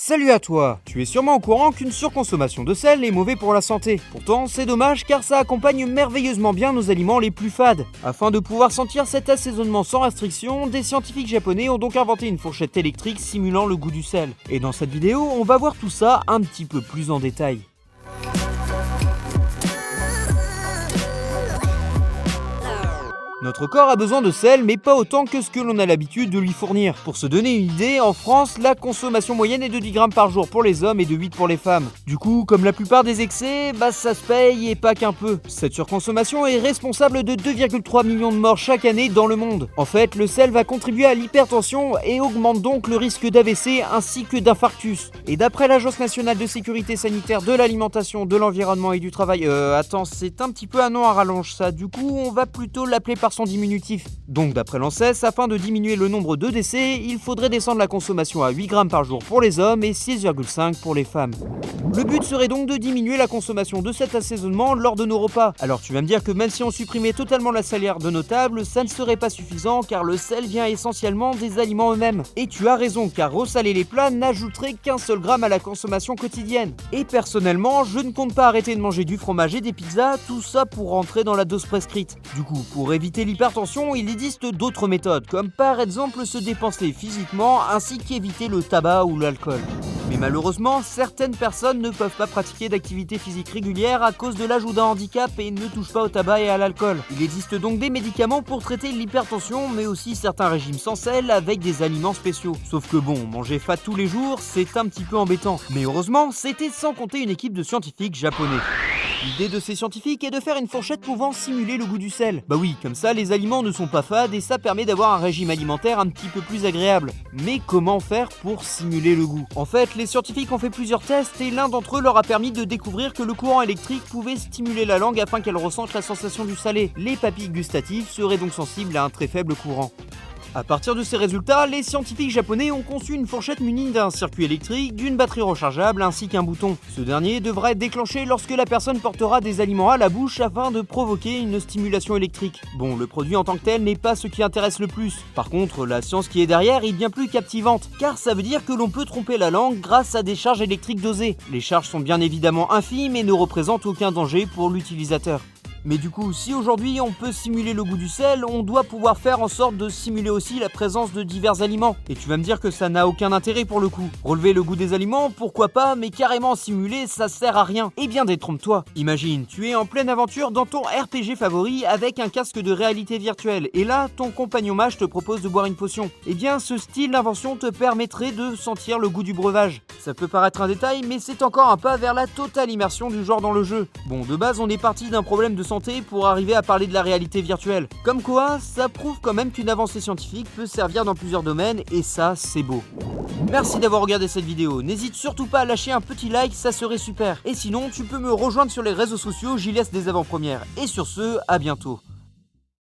Salut à toi! Tu es sûrement au courant qu'une surconsommation de sel est mauvais pour la santé. Pourtant, c'est dommage car ça accompagne merveilleusement bien nos aliments les plus fades. Afin de pouvoir sentir cet assaisonnement sans restriction, des scientifiques japonais ont donc inventé une fourchette électrique simulant le goût du sel. Et dans cette vidéo, on va voir tout ça un petit peu plus en détail. Notre corps a besoin de sel, mais pas autant que ce que l'on a l'habitude de lui fournir. Pour se donner une idée, en France, la consommation moyenne est de 10 grammes par jour pour les hommes et de 8 pour les femmes. Du coup, comme la plupart des excès, ça se paye et pas qu'un peu. Cette surconsommation est responsable de 2,3 millions de morts chaque année dans le monde. En fait, le sel va contribuer à l'hypertension et augmente donc le risque d'AVC ainsi que d'infarctus. Et d'après l'Agence nationale de sécurité sanitaire de l'alimentation, de l'environnement et du travail... attends, c'est un petit peu un nom à rallonge ça, du coup on va plutôt l'appeler par son diminutif. Donc d'après l'ANSES, afin de diminuer le nombre de décès, il faudrait descendre la consommation à 8 grammes par jour pour les hommes et 6,5 pour les femmes. Le but serait donc de diminuer la consommation de cet assaisonnement lors de nos repas. Alors tu vas me dire que même si on supprimait totalement la salière de nos tables, ça ne serait pas suffisant car le sel vient essentiellement des aliments eux-mêmes. Et tu as raison car ressaler les plats n'ajouterait qu'un seul gramme à la consommation quotidienne. Et personnellement, je ne compte pas arrêter de manger du fromage et des pizzas, tout ça pour rentrer dans la dose prescrite. Du coup, pour éviter l'hypertension, il existe d'autres méthodes, comme par exemple se dépenser physiquement ainsi qu'éviter le tabac ou l'alcool. Mais malheureusement, certaines personnes ne peuvent pas pratiquer d'activité physique régulière à cause de l'âge ou d'un handicap et ne touchent pas au tabac et à l'alcool. Il existe donc des médicaments pour traiter l'hypertension, mais aussi certains régimes sans sel avec des aliments spéciaux. Sauf que bon, manger fat tous les jours, c'est un petit peu embêtant. Mais heureusement, c'était sans compter une équipe de scientifiques japonais. L'idée de ces scientifiques est de faire une fourchette pouvant simuler le goût du sel. Bah oui, comme ça les aliments ne sont pas fades et ça permet d'avoir un régime alimentaire un petit peu plus agréable. Mais comment faire pour simuler le goût? En fait, les scientifiques ont fait plusieurs tests et l'un d'entre eux leur a permis de découvrir que le courant électrique pouvait stimuler la langue afin qu'elle ressente la sensation du salé. Les papilles gustatives seraient donc sensibles à un très faible courant. À partir de ces résultats, les scientifiques japonais ont conçu une fourchette munie d'un circuit électrique, d'une batterie rechargeable ainsi qu'un bouton. Ce dernier devra être déclenché lorsque la personne portera des aliments à la bouche afin de provoquer une stimulation électrique. Bon, le produit en tant que tel n'est pas ce qui intéresse le plus. Par contre, la science qui est derrière est bien plus captivante, car ça veut dire que l'on peut tromper la langue grâce à des charges électriques dosées. Les charges sont bien évidemment infimes et ne représentent aucun danger pour l'utilisateur. Mais du coup, si aujourd'hui on peut simuler le goût du sel, on doit pouvoir faire en sorte de simuler aussi la présence de divers aliments. Et tu vas me dire que ça n'a aucun intérêt pour le coup. Relever le goût des aliments, pourquoi pas, mais carrément simuler, ça sert à rien. Eh bien détrompe-toi. Imagine, tu es en pleine aventure dans ton RPG favori avec un casque de réalité virtuelle. Et là, ton compagnon mage te propose de boire une potion. Eh bien, ce style d'invention te permettrait de sentir le goût du breuvage. Ça peut paraître un détail, mais c'est encore un pas vers la totale immersion du genre dans le jeu. Bon, de base, on est parti d'un problème de santé pour arriver à parler de la réalité virtuelle. Comme quoi, ça prouve quand même qu'une avancée scientifique peut servir dans plusieurs domaines et ça, c'est beau. Merci d'avoir regardé cette vidéo. N'hésite surtout pas à lâcher un petit like, ça serait super. Et sinon, tu peux me rejoindre sur les réseaux sociaux, j'y laisse des avant-premières. Et sur ce, à bientôt.